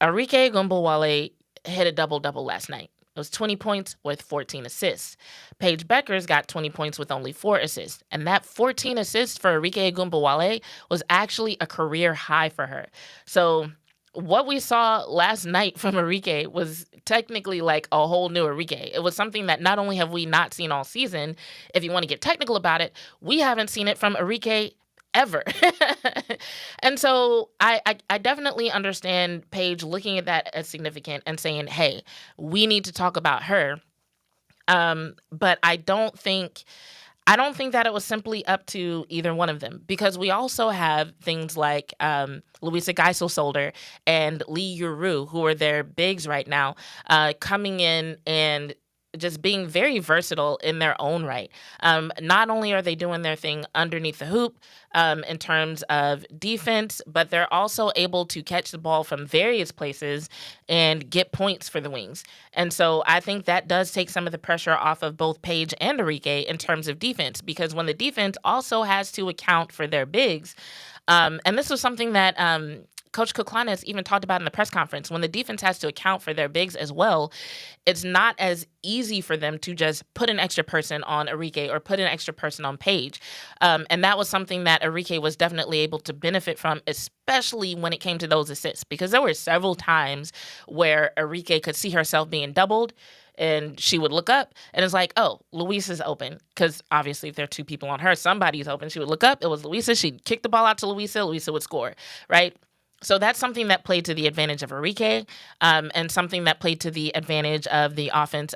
Arike Ogunbowale hit a double-double last night. It was 20 points with 14 assists. Paige Beckers got 20 points with only 4 assists. And that 14 assists for Arike Ogunbowale was actually a career high for her. So what we saw last night from Arike was technically like a whole new Arike. It was something that not only have we not seen all season, if you want to get technical about it, we haven't seen it from Arike ever. And so I definitely understand Paige looking at that as significant and saying, hey, we need to talk about her. But I don't think that it was simply up to either one of them, because we also have things like Louisa Geisel-Solder and Lee Yuru, who are their bigs right now, coming in and just being very versatile in their own right. Not only are they doing their thing underneath the hoop in terms of defense, but they're also able to catch the ball from various places and get points for the Wings. And so I think that does take some of the pressure off of both Paige and Arike in terms of defense, because when the defense also has to account for their bigs, and this was something that Coach Kuklanis even talked about in the press conference, when the defense has to account for their bigs as well, it's not as easy for them to just put an extra person on Arike or put an extra person on Paige. And that was something that Arike was definitely able to benefit from, especially when it came to those assists, because there were several times where Arike could see herself being doubled, and she would look up and it's like, oh, Luisa's open. Because obviously if there are two people on her, somebody's open. She would look up, it was Luisa. She'd kick the ball out to Luisa. Luisa would score, right? So that's something that played to the advantage of Arike, and something that played to the advantage of the offense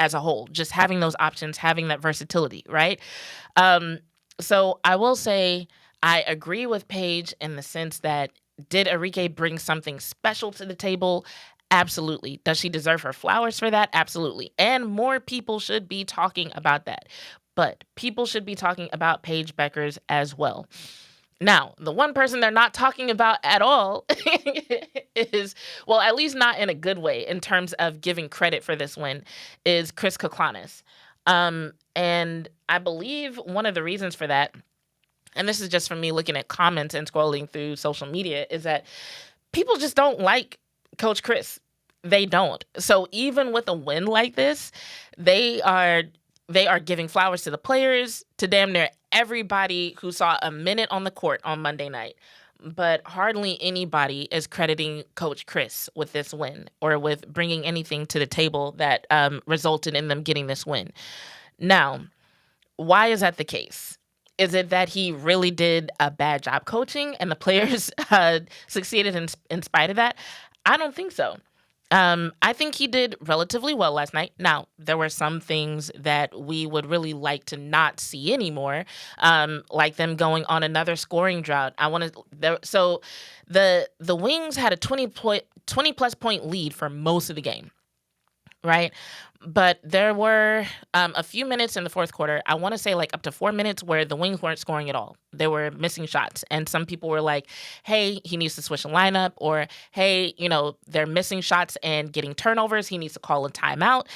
as a whole, just having those options, having that versatility, right? So I will say I agree with Paige in the sense that, did Arike bring something special to the table? Absolutely. Does she deserve her flowers for that? Absolutely. And more people should be talking about that. But people should be talking about Paige Beckers as well. Now, the one person they're not talking about at all is, well, at least not in a good way in terms of giving credit for this win, is Chris Kuklanis. And I believe one of the reasons for that, and this is just from me looking at comments and scrolling through social media, is that people just don't like Coach Chris. They don't. So even with a win like this, they are giving flowers to the players, to damn near everybody who saw a minute on the court on Monday night. But hardly anybody is crediting Coach Chris with this win or with bringing anything to the table that resulted in them getting this win. Now, why is that the case? Is it that he really did a bad job coaching and the players succeeded in spite of that? I don't think so. I think he did relatively well last night. Now, there were some things that we would really like to not see anymore, like them going on another scoring drought. So the Wings had a 20-plus point lead for most of the game, right? But there were a few minutes in the fourth quarter, I want to say like up to 4 minutes, where the Wings weren't scoring at all. They were missing shots. And some people were like, hey, he needs to switch the lineup, or hey, they're missing shots and getting turnovers. He needs to call a timeout.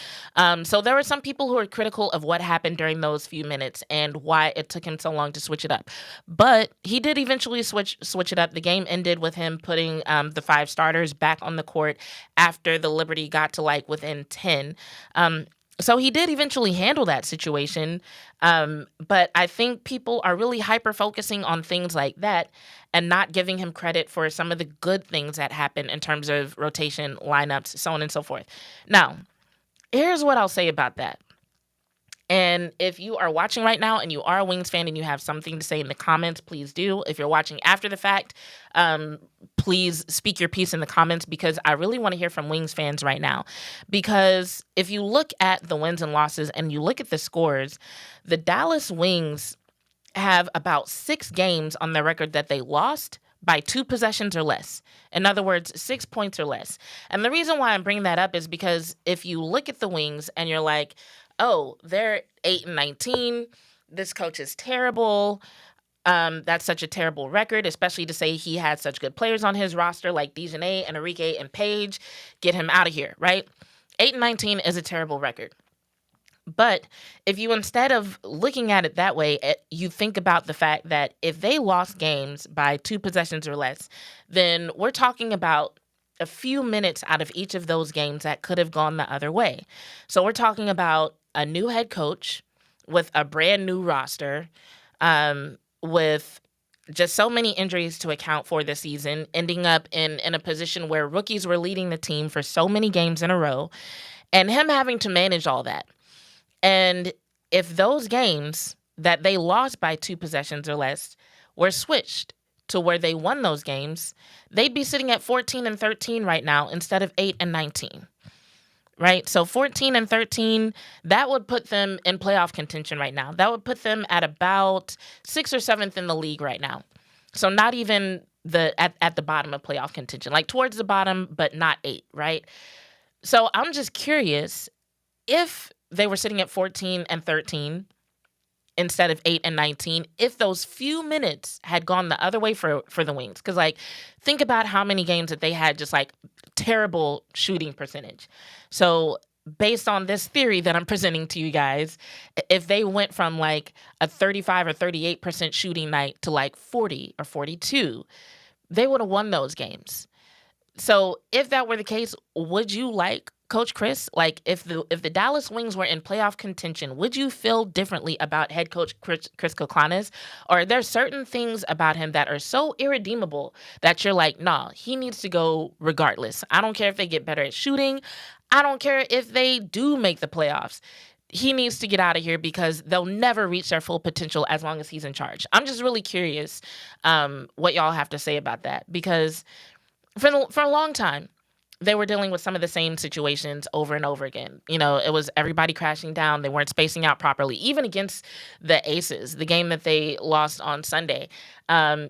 So there were some people who were critical of what happened during those few minutes and why it took him so long to switch it up. But he did eventually switch it up. The game ended with him putting the 5 starters back on the court after the Liberty got to like within 10. So he did eventually handle that situation. But I think people are really hyper-focusing on things like that and not giving him credit for some of the good things that happen in terms of rotation, lineups, so on and so forth. Now, here's what I'll say about that. And if you are watching right now and you are a Wings fan and you have something to say in the comments, please do. If you're watching after the fact, please speak your piece in the comments, because I really want to hear from Wings fans right now. Because if you look at the wins and losses and you look at the scores, the Dallas Wings have about 6 games on their record that they lost by 2 possessions or less. In other words, 6 points or less. And the reason why I'm bringing that up is because if you look at the Wings and you're like, oh, they're 8-19. This coach is terrible. That's such a terrible record, especially to say he had such good players on his roster like Dejanay and Enrique and Page. Get him out of here, right? 8-19 is a terrible record. But if you, instead of looking at it that way, you think about the fact that if they lost games by 2 possessions or less, then we're talking about a few minutes out of each of those games that could have gone the other way. So we're talking about a new head coach with a brand new roster, with just so many injuries to account for this season, ending up in a position where rookies were leading the team for so many games in a row, and him having to manage all that. And if those games that they lost by 2 possessions or less were switched to where they won those games, they'd be sitting at 14-13 right now instead of 8-19. Right? So 14-13, that would put them in playoff contention right now. That would put them at about 6th or 7th in the league right now. So not even at the bottom of playoff contention, like towards the bottom, but not 8, right? So I'm just curious, if they were sitting at 14-13 instead of 8-19, if those few minutes had gone the other way for the Wings. Because, like, think about how many games that they had just, like, terrible shooting percentage. So based on this theory that I'm presenting to you guys, if they went from, like, a 35 or 38% shooting night to, like, 40 or 42, they would have won those games. So if that were the case, would you like Coach Chris? Like, if the Dallas Wings were in playoff contention, would you feel differently about head coach Chris Koklanis? Or are there certain things about him that are so irredeemable that you're like, nah, he needs to go regardless. I don't care if they get better at shooting. I don't care if they do make the playoffs. He needs to get out of here because they'll never reach their full potential as long as he's in charge. I'm just really curious what y'all have to say about that, because for a long time, they were dealing with some of the same situations over and over again. It was everybody crashing down. They weren't spacing out properly. Even against the Aces, the game that they lost on Sunday,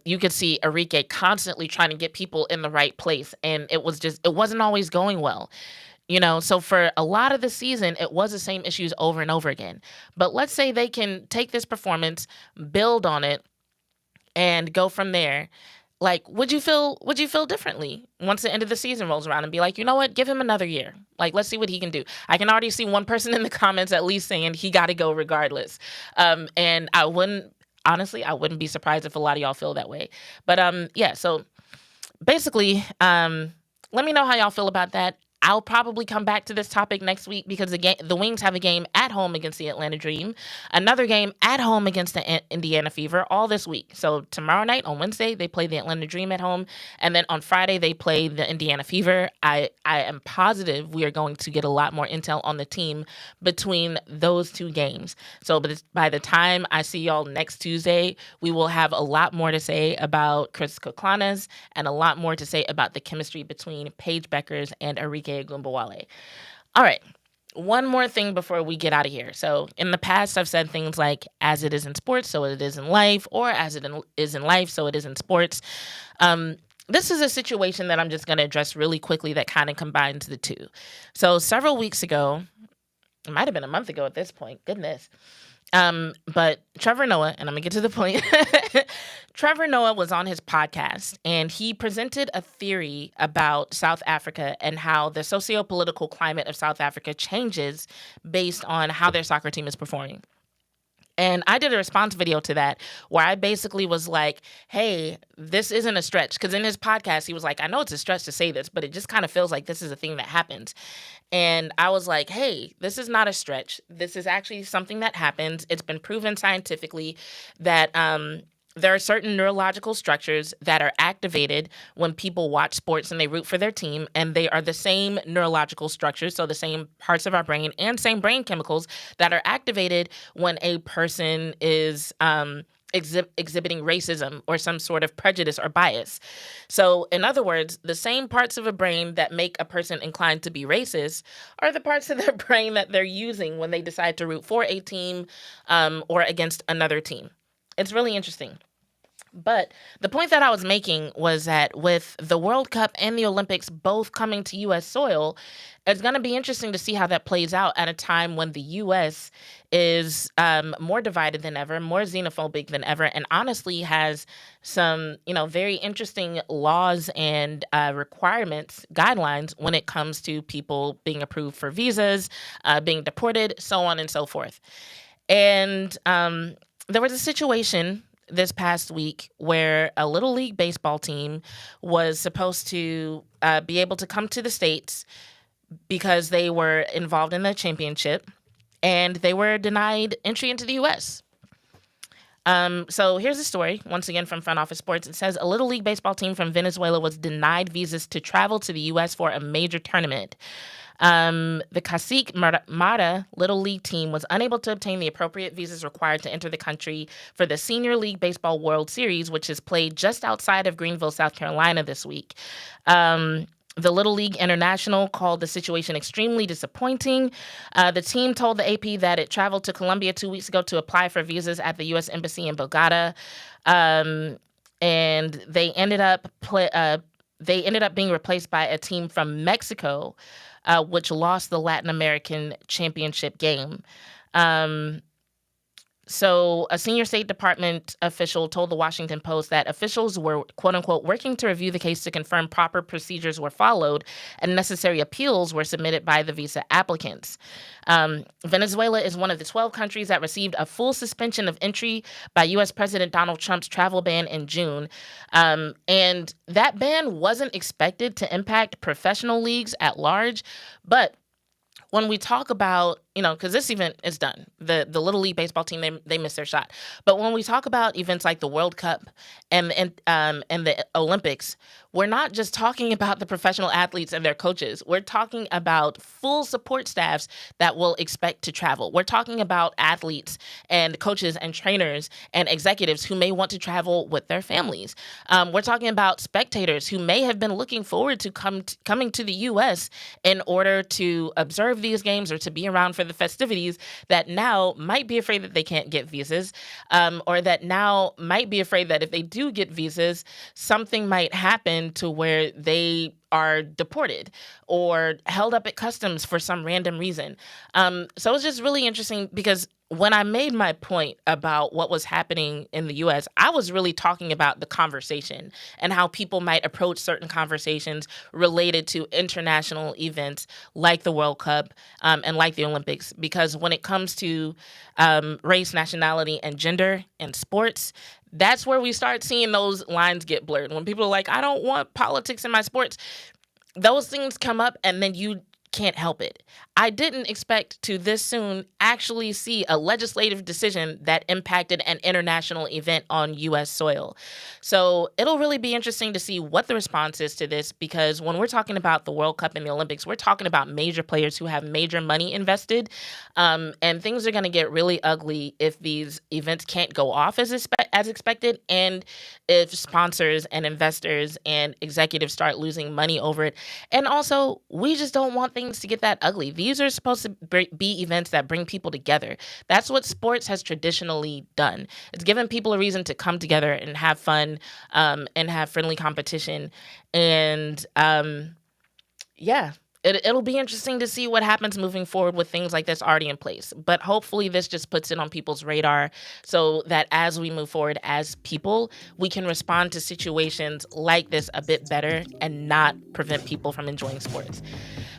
you could see Enrique constantly trying to get people in the right place, and it wasn't always going well. So for a lot of the season, it was the same issues over and over again. But let's say they can take this performance, build on it, and go from there. Like, would you feel differently once the end of the season rolls around and be like, you know what, give him another year. Like, let's see what he can do. I can already see one person in the comments at least saying he got to go regardless. And I wouldn't be surprised if a lot of y'all feel that way. But yeah, so basically, let me know how y'all feel about that. I'll probably come back to this topic next week because the Wings have a game at home against the Atlanta Dream, another game at home against the Indiana Fever, all this week. So tomorrow night, on Wednesday, they play the Atlanta Dream at home, and then on Friday, they play the Indiana Fever. I am positive we are going to get a lot more intel on the team between those 2 games. So by the time I see y'all next Tuesday, we will have a lot more to say about Chris Koklanis and a lot more to say about the chemistry between Paige Beckers and Enrique Agumbawale. All right. One more thing before we get out of here. So in the past, I've said things like, as it is in sports, so it is in life, or as it is in life, so it is in sports. This is a situation that I'm just going to address really quickly that kind of combines the two. So several weeks ago, It might have been a month ago at this point. Goodness. But Trevor Noah, and I'm gonna get to the point. Trevor Noah was on his podcast and he presented a theory about South Africa and how the socio-political climate of South Africa changes based on how their soccer team is performing. And I did a response video to that where I basically was like, hey, this isn't a stretch. Because in his podcast, he was like, I know it's a stretch to say this, but it just kind of feels like this is a thing that happens. And I was like, hey, this is not a stretch. This is actually something that happens. It's been proven scientifically that there are certain neurological structures that are activated when people watch sports and they root for their team, and they are the same neurological structures, so the same parts of our brain and same brain chemicals that are activated when a person is exhibiting racism or some sort of prejudice or bias. So, in other words, the same parts of a brain that make a person inclined to be racist are the parts of their brain that they're using when they decide to root for a team or against another team. It's really interesting. But the point that I was making was that with the World Cup and the Olympics both coming to U.S. soil, it's going to be interesting to see how that plays out at a time when the U.S. is more divided than ever, more xenophobic than ever, and honestly has some, very interesting laws and requirements, guidelines when it comes to people being approved for visas, being deported, so on and so forth. And there was a situation this past week where a Little League baseball team was supposed to be able to come to the States because they were involved in the championship, and they were denied entry into the U.S. So here's the story, once again from Front Office Sports. It says a Little League baseball team from Venezuela was denied visas to travel to the U.S. for a major tournament. The Cacique Mara Little League team was unable to obtain the appropriate visas required to enter the country for the Senior League Baseball World Series, which is played just outside of Greenville, South Carolina this week. The Little League International called the situation extremely disappointing. The team told the AP that it traveled to Colombia 2 weeks ago to apply for visas at the U.S. Embassy in Bogota, and they ended up being replaced by a team from Mexico, which lost the Latin American Championship game. So a senior State Department official told the Washington Post that officials were, quote unquote, working to review the case to confirm proper procedures were followed and necessary appeals were submitted by the visa applicants. Venezuela is one of the 12 countries that received a full suspension of entry by U.S. President Donald Trump's travel ban in June. And that ban wasn't expected to impact professional leagues at large, but when we talk about, because this event is done, the Little League baseball team, they missed their shot. But when we talk about events like the World Cup and the Olympics, we're not just talking about the professional athletes and their coaches. We're talking about full support staffs that will expect to travel. We're talking about athletes and coaches and trainers and executives who may want to travel with their families. We're talking about spectators who may have been looking forward to coming to the U.S. in order to observe these games or to be around for the festivities that now might be afraid that they can't get visas, or that now might be afraid that if they do get visas, something might happen to where they are deported or held up at customs for some random reason. So it's just really interesting because when I made my point about what was happening in the U.S., I was really talking about the conversation and how people might approach certain conversations related to international events like the World Cup and like the Olympics. Because when it comes to race, nationality, and gender in sports, that's where we start seeing those lines get blurred. When people are like, I don't want politics in my sports, those things come up and then you can't help it. I didn't expect to this soon actually see a legislative decision that impacted an international event on U.S. soil. So it'll really be interesting to see what the response is to this, because when we're talking about the World Cup and the Olympics, we're talking about major players who have major money invested, and things are going to get really ugly if these events can't go off as expected, and if sponsors and investors and executives start losing money over it. And also, we just don't want things to get that ugly. These are supposed to be events that bring people together. That's what sports has traditionally done. It's given people a reason to come together and have fun and have friendly competition. And yeah, it'll be interesting to see what happens moving forward with things like this already in place. But hopefully this just puts it on people's radar so that as we move forward as people, we can respond to situations like this a bit better and not prevent people from enjoying sports.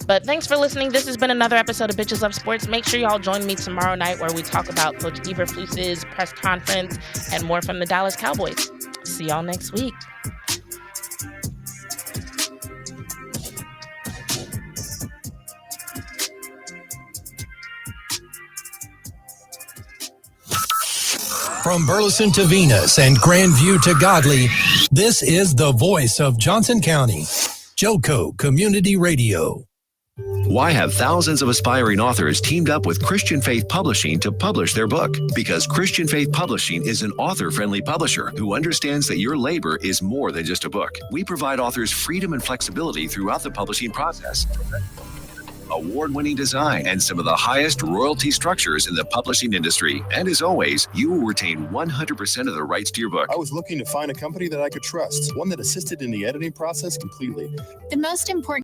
But thanks for listening. This has been another episode of Bitches Love Sports. Make sure y'all join me tomorrow night where we talk about Coach Eberflus's press conference and more from the Dallas Cowboys. See y'all next week. From Burleson to Venus and Grandview to Godley, this is the voice of Johnson County, Joco Community Radio. Why have thousands of aspiring authors teamed up with Christian Faith Publishing to publish their book? Because Christian Faith Publishing is an author-friendly publisher who understands that your labor is more than just a book. We provide authors freedom and flexibility throughout the publishing process. Award-winning design, and some of the highest royalty structures in the publishing industry. And as always, you will retain 100% of the rights to your book. I was looking to find a company that I could trust, one that assisted in the editing process completely. The most important